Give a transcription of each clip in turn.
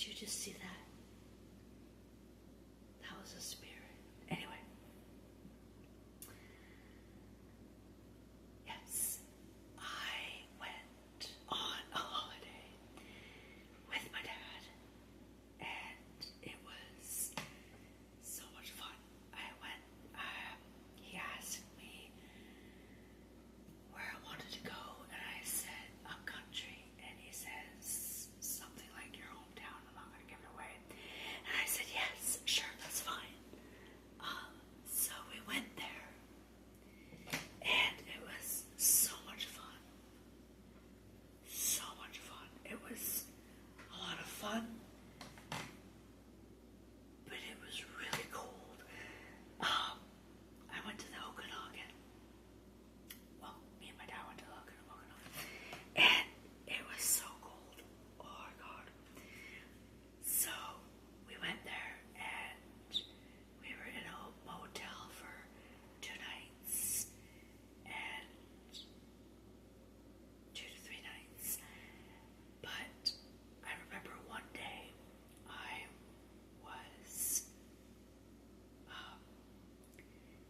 you just see that? That was a spirit. Anyway. Yes. I went on a holiday with my dad, and it was so much fun. He asked me where I wanted to go, and I said, up country, and he says something like your hometown, I'm not going to give it away. And I said, yes, sure, that's fine. So we went there, and it was so much fun. So much fun. It was a lot of fun, but it was really cold. I went to the Okanagan. Well, me and my dad went to the Okanagan, and it was so cold. Oh my God. So we went there, and we were in a motel for 2 nights, and 2 to 3 nights. But I remember one day I was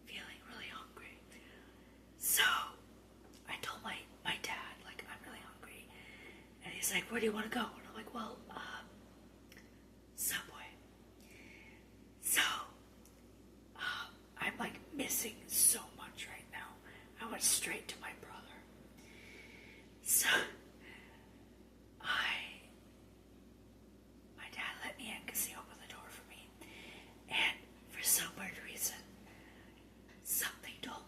feeling really hungry. So I told my dad, like, I'm really hungry. And he's like, where do you want to go? And I'm like, well, Subway. So I'm like missing so much right now. I went straight to my brother. So my dad let me in because he opened the door for me. And for some weird reason, something told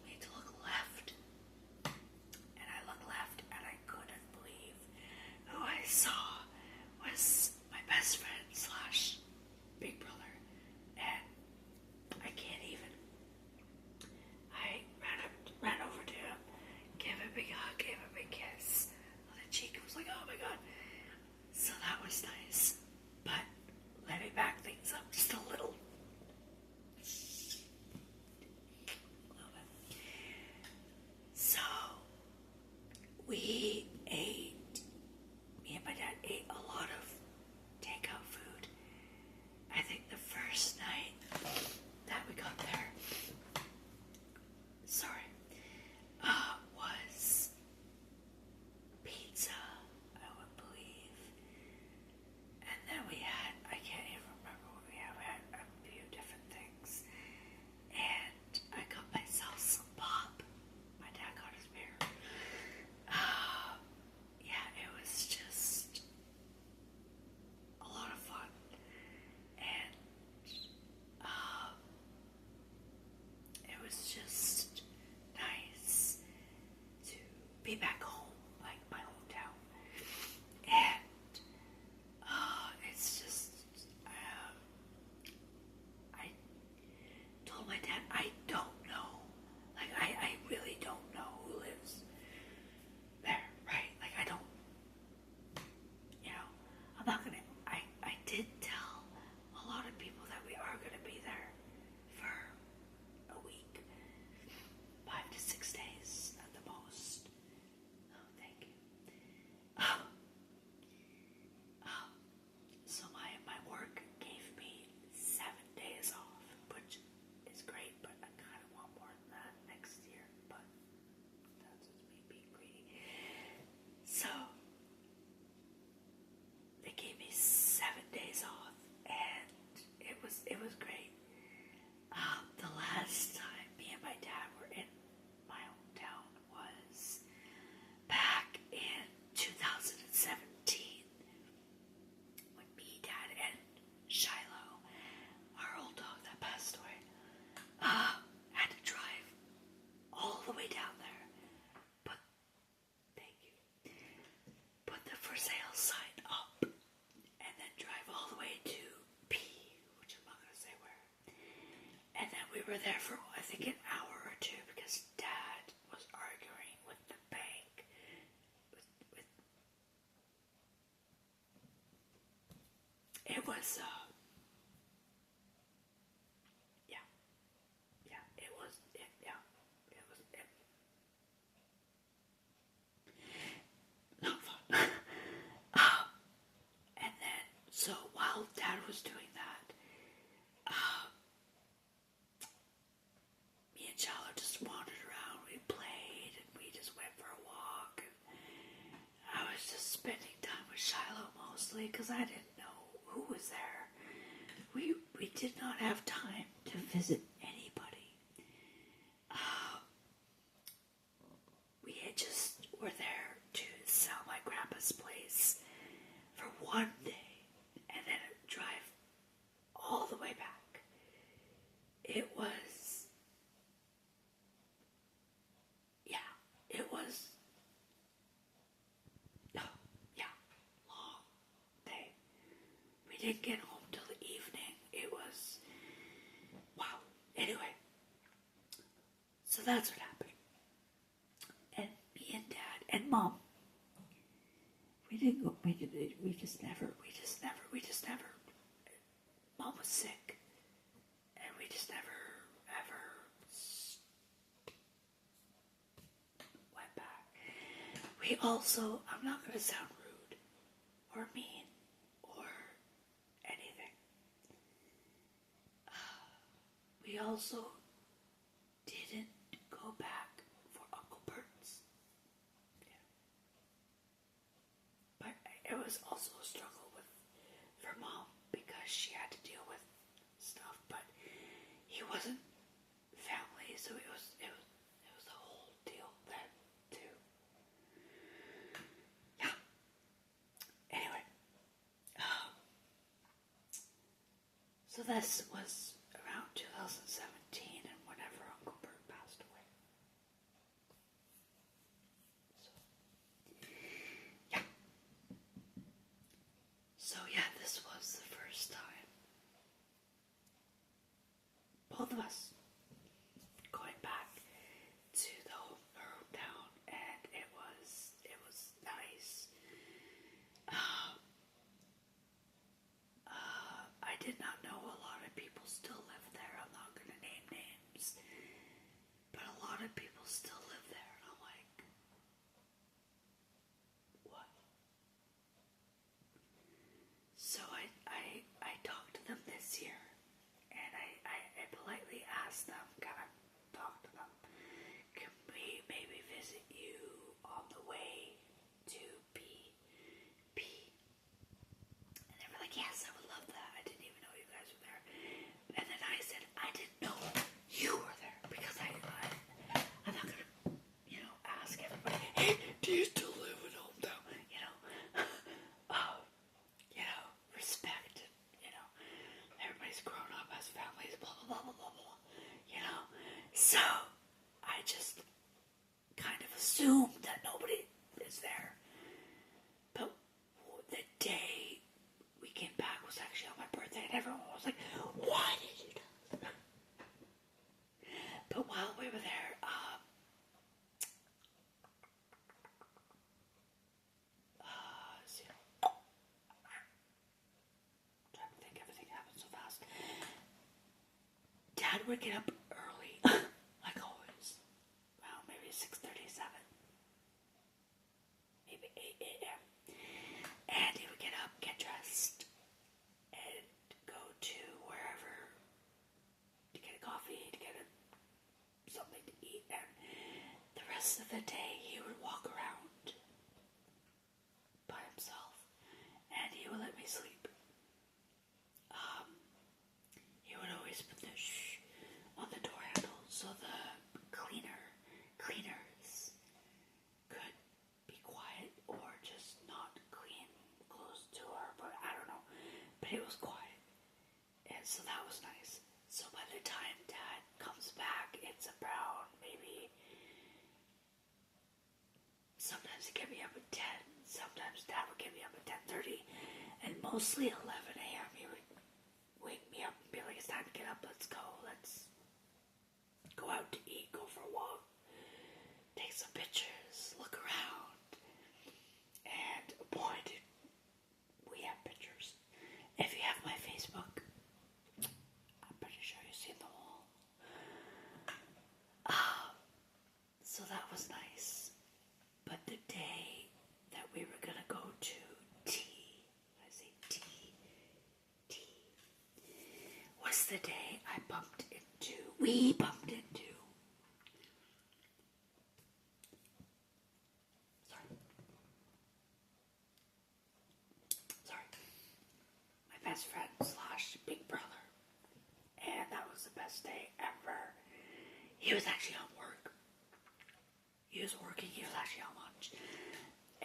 me to look left. And I looked left, and I couldn't believe who I saw was my best friend / big brother. And I can't even. I ran over to him, gave him a big hug, gave him a big kiss on the cheek. I was like, oh my God. So that was nice. But let me back things up just a little. So me and my dad ate a lot of takeout food. I think the first night that we got there, was pizza, I would believe. And then we had, I can't even remember what we had. We had a few different things. And I got myself some pop. My dad got his beer. Yeah, it was just a lot of fun. And it was just nice to be back home, like my hometown. And it's just, I told my dad, I don't know. Like, I really don't know who lives there, right? Like, I don't, I'm not gonna, I did tell a lot of people that we are gonna be there for a week, 5 to 6 days at the most. Oh, thank you. So my work gave me 7 days off, which is great, but I kind of want more than that next year, but that's just me being greedy. So they gave me 7 days off, and it was great. The last time me and my dad were in my hometown was back in 2017, when me, Dad, and Shiloh, our old dog that passed away, had to drive all the way down there. Put the for sale sign up, and then drive all the way to P, which I'm not going to say where. And then we were there for, I think, an hour or two because Dad was arguing with the bank. It was, not fun. And then, Shiloh mostly because I didn't know who was there. We did not have time to visit anybody. We had just were there to sell my grandpa's place for one day and then drive all the way back. It was, long day. We didn't get home till the evening. It was, wow. Anyway, so that's what happened. And me and Dad and Mom, we didn't go, we just never, Mom was sick. And we just never, ever went back. We also, I'm not going to sound rude or mean or anything. We also didn't go back for Uncle Bert's. Yeah. But it was also a struggle for Mom because she had to deal with stuff, but he wasn't family, so it was a whole deal then too. Yeah. Anyway, so this was around 2017, and whenever Uncle Bert passed away. So yeah, this was the first time both of us going back to her hometown, and it was nice. I did not know a lot of people still live there. I'm not going to name names, but a lot of people still live there, and I'm like, what? So I talked to them this year, and I politely asked them, can I talk to them? Can we maybe visit you on the way to BP? And they were like, yes, I would love that. I didn't even know you guys were there. And then I said, I didn't know you were there because I'm not going to, ask everybody, hey, do you still live in hometown? Respect, everybody's grown up, has families, blah, blah, blah, blah, blah, So, I just kind of assumed that nobody is there. But the day we came back was actually on my birthday, and everyone was like, why did you do that? But while we were there, trying to think, everything happened so fast. Dad would get up early, like always. Well, maybe 6:37, maybe 8 a.m. And he would get up, get dressed, and go to wherever to get a coffee, to get something to eat. And the rest of the day, he would walk around by himself, and he would let me sleep. He would always put the shh on the door handle so the cleaners could be quiet or just not clean close to her, but I don't know. But it was quiet, and so that was nice. So by the time Dad comes back, it's around maybe, sometimes he'd get me up at 10, sometimes Dad would get me up at 10:30, and mostly 11 a.m. he would wake me up and be like, it's time to get up, let's go out to eat, go for a walk, take some pictures, look around. And boy, did we have pictures. If you have my Facebook, I'm pretty sure you've seen them all. So that was nice. But the day that we were gonna go to was the day we bumped into best friend slash big brother. And that was the best day ever. He was actually on work. He was working, he was actually on lunch.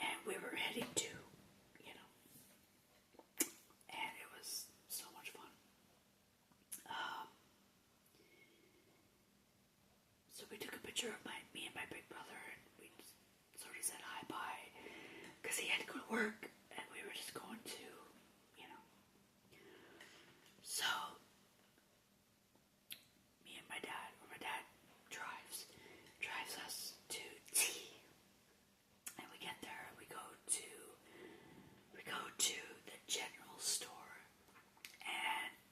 And we were heading to, and it was so much fun. So we took a picture of me and my big brother, and we sort of said hi bye, because he had to go to work, and we were just going to, So, me and my dad drives us to tea, and we get there, and we go to the general store, and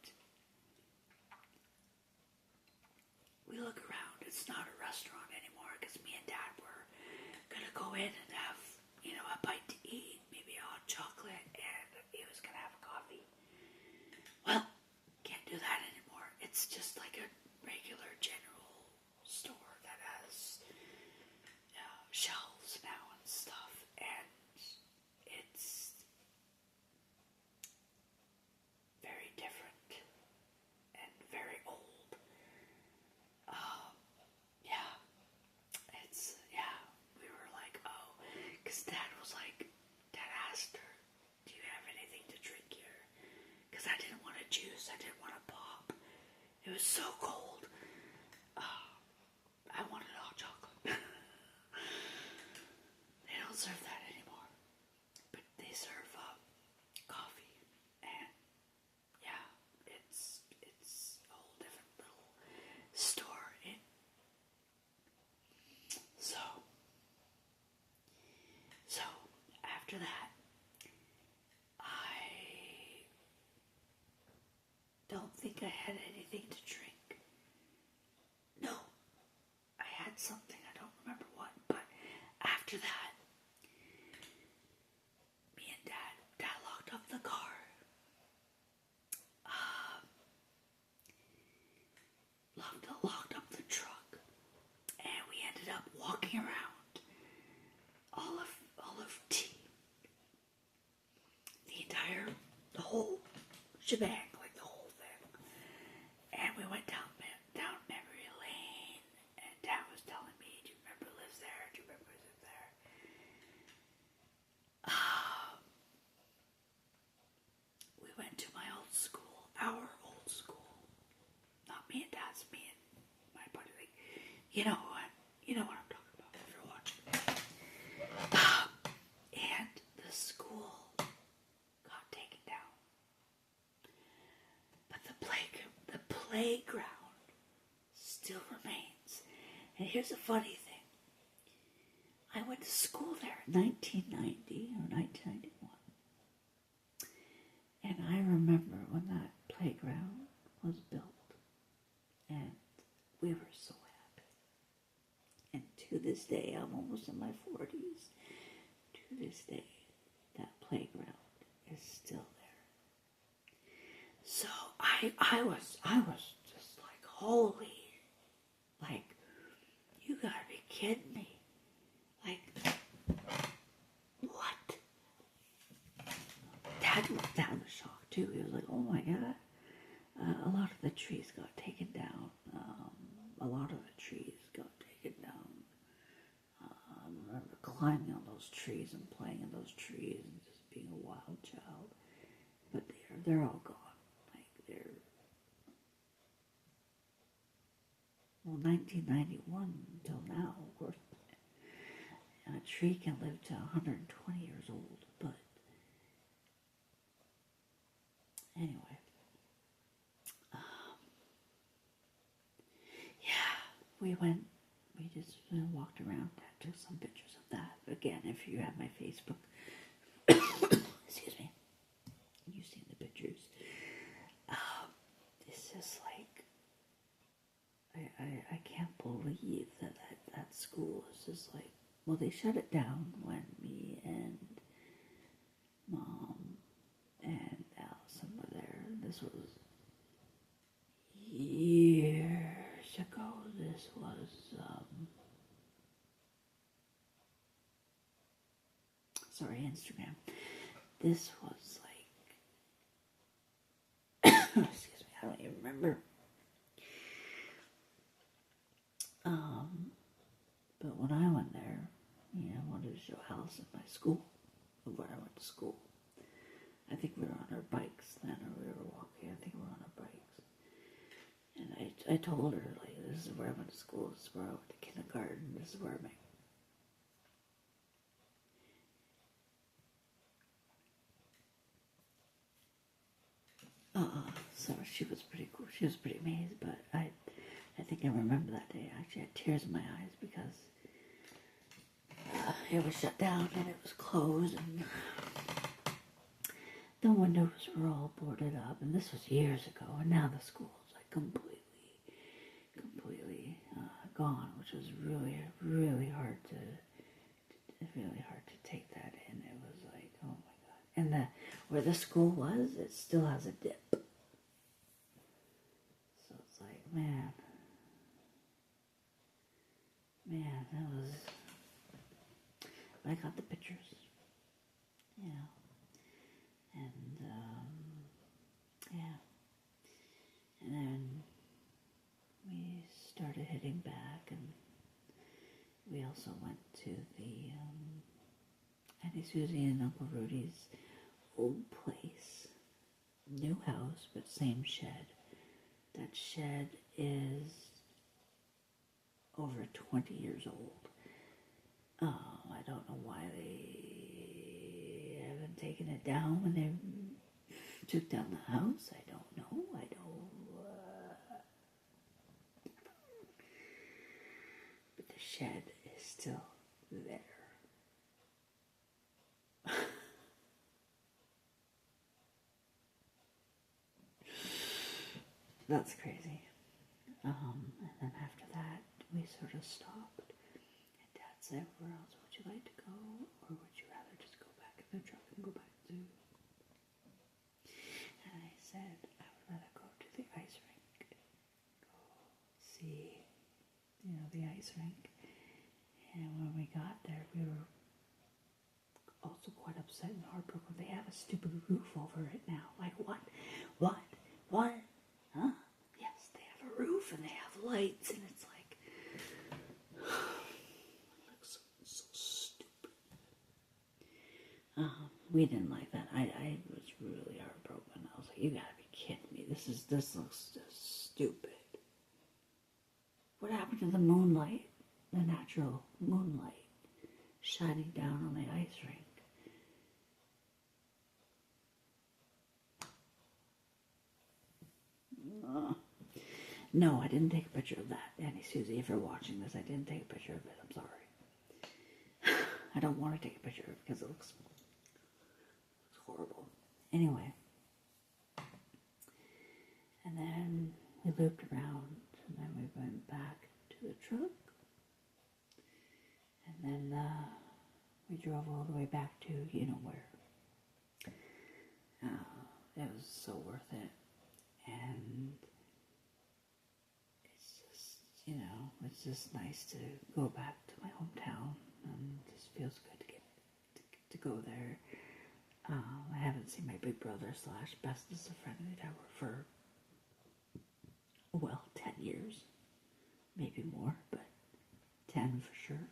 we look around. It's not a restaurant anymore because me and Dad were gonna go in and have, a bite to eat, maybe a hot chocolate, and he was gonna have a coffee. Well, can't do that anymore. It's just like a regular general store that has shelves now and stuff, and it's very different and very old. We were like, oh, because Dad asked her, do you have anything to drink here? Because I didn't want a juice, I didn't want a pop. It was so cold. I wanted hot chocolate. They don't serve that anymore, but they serve coffee, and it's a whole different little store. So after that, I don't think I had anything to drink. No, I had something, I don't remember what, but after that, me and Dad locked up the car. Locked up the truck, and we ended up walking around all of T, the whole shebang, like the whole thing. And we went down memory lane, and Dad was telling me, do you remember who lives there? Do you remember who lives there? We went to my old school, our old school. Not me and Dad's, me and my buddy. You know what I'm talking about if you're watching. And the school got taken down. But the playground still remains. And here's a funny thing. I went to school there in 1990 or 1991. And I remember when that playground was built. And we were so happy. And to this day, I'm almost in my 40s. To this day, that playground is still there. So I was just like, holy, like, you gotta be kidding me. Like, what? Dad was shocked too. He was like, oh my God. A lot of the trees got taken down. I remember climbing on those trees and playing in those trees and just being a wild child. But they're all gone. Like 1991 until now, of course. And a tree can live to 120 years old. But anyway. We just walked around and took some pictures of that. Again, if you have my Facebook, excuse me, you've seen the pictures. It's just like, I can't believe that school is just like, well, they shut it down when me and Mom and Allison were there. This was years ago. This was Instagram. This was like Excuse me, I don't even remember. But when I went there, I wanted to show Allison my school, of where I went to school. I think we were on our bikes then, or we were walking. I think we were on our bikes. And I told her, like, this is where I went to school, this is where I went to kindergarten, this is where I met. So she was pretty cool. She was pretty amazed, but I think I remember that day. I actually had tears in my eyes because it was shut down and it was closed and the windows were all boarded up, and this was years ago, and now the school's like completely gone, which was really, really hard to take that in. It was like, oh my God. And where the school was, it still has a dip. So it's like, man, that was, I got the pictures, and, and then we started heading back, and we also went to the, Auntie Susie and Uncle Rudy's old place, new house, but same shed. That shed is over 20 years old. I don't know why they haven't taken it down when they took down the house. I don't know. But the shed is still there. That's crazy. And then after that, we sort of stopped. And Dad said, where else would you like to go? Or would you rather just go back in the truck and go back to... And I said, I would rather go to the ice rink. Go see, the ice rink. And when we got there, we were also quite upset and heartbroken. They have a stupid roof over it now. Like, what? Huh? Yes, they have a roof and they have lights, and it's like, it looks so stupid. We didn't like that. I was really heartbroken. I was like, you gotta be kidding me. This looks just stupid. What happened to the moonlight? The natural moonlight shining down on the ice rink? No, I didn't take a picture of that. Auntie Susie, if you're watching this, I didn't take a picture of it. I'm sorry. I don't want to take a picture of it because it looks horrible. Anyway. And then we looped around, and then we went back to the truck. And then we drove all the way back to where. It was so worth it. And it's just nice to go back to my hometown, and it just feels good to go there. I haven't seen my big brother / bestest of friend in the tower for 10 years, maybe more, but 10 for sure.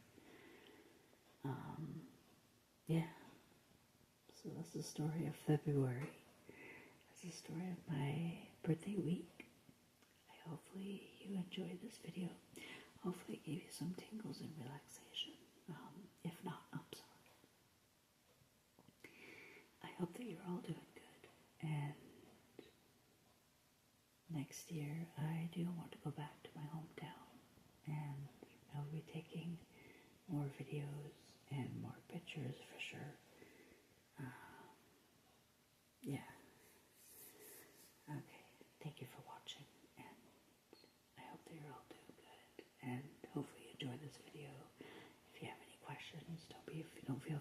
So that's the story of February. That's the story of my birthday week. Hopefully you enjoyed this video. Hopefully it gave you some tingles and relaxation. If not, I'm sorry. I hope that you're all doing good. And next year, I do want to go back to my hometown. And I'll be taking more videos and more pictures for sure. Okay. Thank you for watching. And I hope that you're all doing good, and hopefully you enjoyed this video. If you have any questions, don't feel